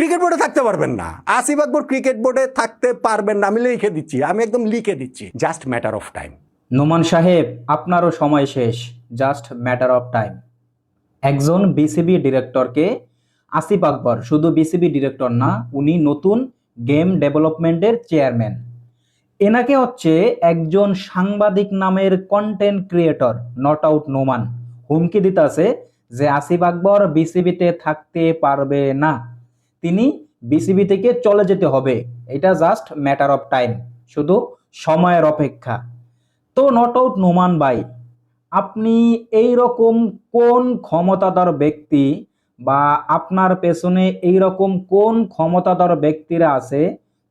Cricket বোর্ডে থাকতে পারবেন না। আসিফ আকবর ক্রিকেট বোর্ডে থাকতে পারবেন না, আমি লিখে দিচ্ছি, আমি একদম লিখে দিচ্ছি, just matter of time. Noman সাহেব, আপনারও সময় শেষ, জাস্ট ম্যাটার অফ টাইম। একজন বিসিবি ডিরেক্টরকে আসিফ আকবর শুধু বিসিবি ডিরেক্টর না, উনি নতুন গেম ডেভেলপমেন্টের চেয়ারম্যান। এনাকে হচ্ছে একজন সাংবাদিক নামের content creator not out Noman হুমকি দিতেছে যে আসিফ আকবর বিসিবিতে থাকতে পারবে না, তিনি বিসিবি থেকে চলে যেতে হবে। এটা জাস্ট ম্যাটার অফ টাইম, শুধু সময়ের অপেক্ষা। তো নট আউট নোমান ভাই, আপনি এই রকম কোন ক্ষমতাধর ব্যক্তি বা আপনার পেছনে এই রকম কোন ক্ষমতাধর ব্যক্তিরা আছে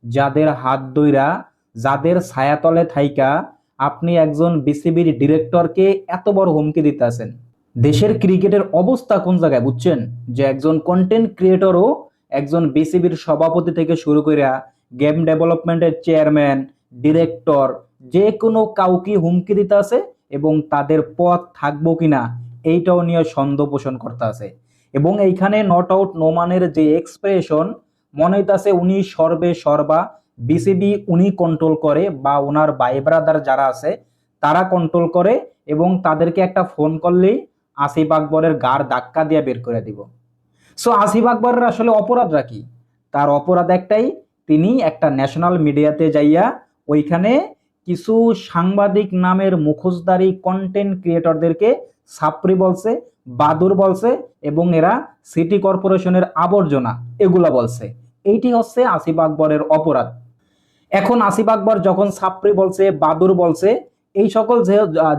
যাদের হাত ধইরা, যাদের ছায়াতলে থাইকা আপনি একজন বিসিবির ডিরেক্টরকে এত বড় হুমকি দিতেছেন? দেশের ক্রিকেটের অবস্থা কোন জায়গায় বুঝছেন, যে একজন কন্টেন্ট ক্রিয়েটরও একজন বিসিবির সভাপতি থেকে শুরু করে গেম ডেভেলপমেন্টের চেয়ারম্যান, ডিরেক্টর, যে কোনো কাউকে হুমকি দিতে আছে এবং তাদের পদ থাকবো কিনা এইটাও নিয়ে সন্দেহ পোষণ করতে আছে। এবং এইখানে নট আউট নোমানের যে এক্সপ্রেশন, মনে হইতাছে উনি সর্বে সর্বা, বিসিবি উনি কন্ট্রোল করে বা ওনার ভাই ব্রাদার যারা আছে তারা কন্ট্রোল করে, এবং তাদেরকে একটা ফোন করলেই আসিফ আকবরের গার ধাক্কা দিয়ে বের করে দিব। সো আসিফ আকবরের আসলে অপরাধটা কি? তার অপরাধ একটাই, তিনি একটা ন্যাশনাল মিডিয়াতে যাইয়া ওইখানে কিছু সাংবাদিক নামের মুখোশধারী কন্টেন্ট ক্রিয়েটরদেরকে ছাপরি বলছে, বাদুর বলছে, এবং এরা সিটি কর্পোরেশনের আবর্জনা এগুলা বলছে। এইটি হচ্ছে আসিফ আকবরের অপরাধ। এখন আসিফ আকবর যখন ছাপরি বলছে, বাদুর বলছে, এই সকল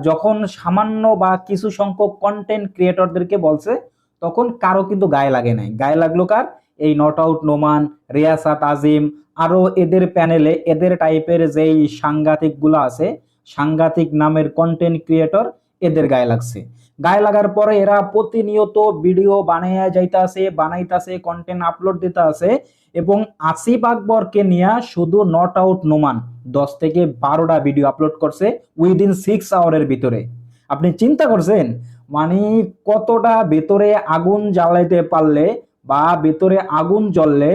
যখন সামান্য বা কিছু সংখ্যক কন্টেন্ট ক্রিয়েটরদেরকে বলছে, তখন কারো কিন্তু গায়ে লাগে নাই। গায়ে লাগলো কার? এই নট আউট নোমান, রিয়াসাত আজিম, আরো এদের প্যানেলে এদের টাইপের যেই সাংঘাতিক গুলা আছে, সাংঘাতিক নামের কন্টেন্ট ক্রিয়েটর, এদের গায়ে লাগছে। গায়ে লাগার পরে এরা প্রতিনিয়ত ভিডিও বানাইয়া যাইতাছে, বানাইতাছে, কন্টেন্ট আপলোড দিতে আছে। এবং আসিফ আকবরকে নিয়ে শুধু নট আউট নোমান 10 থেকে 12টা ভিডিও আপলোড করছে উইদিন 6 আওয়ারের ভিতরে। আপনি চিন্তা করছেন মানে কতটা ভেতরে আগুন জ্বালাইতে পারলে বা ভেতরে আগুন জ্বললে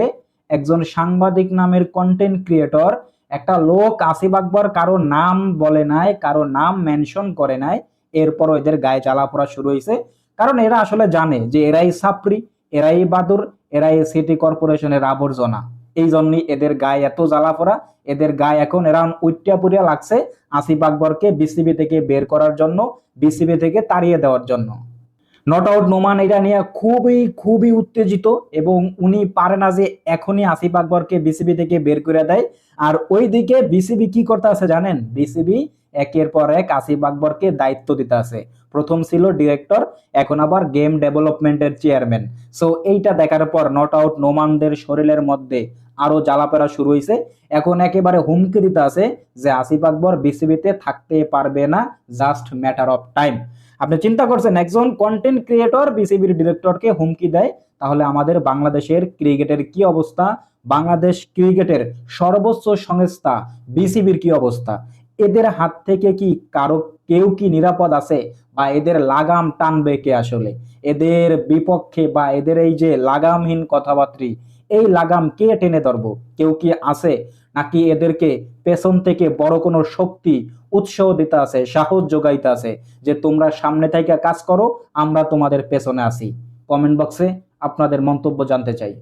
একজন সাংবাদিক নামের কন্টেন্ট ক্রিয়েটর, একটা লোক আসিফ আকবর কারো নাম বলে নাই, কারো নাম মেনশন করে নাই, এরপর এদের গায়ে জ্বালা পোড়া শুরু হয়েছে। কারণ এরা আসলে জানে যে এরাই ছাপরি, এরাই বাদুর, এরাই সিটি কর্পোরেশনের আবর্জনা। এই জন্যই এদের গায়ে এত জ্বালা পোড়া। এদের গায়ে এখন এরা উইট্টা পুরিয়া লাগছে আসিফ আকবরকে বিসিবি থেকে বের করার জন্য, বিসিবি থেকে তাড়িয়ে দেওয়ার জন্য। নট আউট নোমান এটা নিয়ে খুবই খুবই উত্তেজিত, এবং উনি পারে না যে এখনই আসিফ আকবরকে বিসিবি থেকে বের করে দেয়। আর ওইদিকে বিসিবি কি করতে আছে জানেন? বিসিবি একের পর এক আসিফ আকবরকে দায়িত্ব দিতে আছে। প্রথম ছিল ডিরেক্টর, এখন আবার গেম ডেভেলপমেন্টের চেয়ারম্যান। সো এইটা দেখার পর নট আউট নোমানদের শরীরের মধ্যে আরো জ্বালাপেরা শুরু হয়েছে। এখন একেবারে হুমকি দিতে আছে যে আসিফ আকবর বিসিবিতে থাকতে পারবে না, জাস্ট ম্যাটার অফ টাইম। আপনি চিন্তা করছেন একজন কন্টেন্ট ক্রিয়েটর বিসিবির ডিরেক্টরকে হুমকি দেয়, তাহলে আমাদের বাংলাদেশের ক্রিকেটের কি অবস্থা, বাংলাদেশ ক্রিকেটের সর্বোচ্চ সংস্থা বিসিবির কি অবস্থা? এদের হাত থেকে কি কারো কেউ কি নিরাপদ আছে, বা এদের লাগাম টানবে কে আসলে? এদের বিপক্ষে বা এদের এই যে লাগামহীন কথাবার্তা, এই লাগাম কে টেনে ধরবো? কেউ কি আছে? নাকি এদেরকে পেছন থেকে বড় কোনো শক্তি উৎসাহ দিতে আছে, সাহস যোগাইতে আছে যে তোমরা সামনে থেকে কাজ করো, আমরা তোমাদের পেছনে আছি? কমেন্ট বক্সে আপনাদের মন্তব্য জানতে চাই।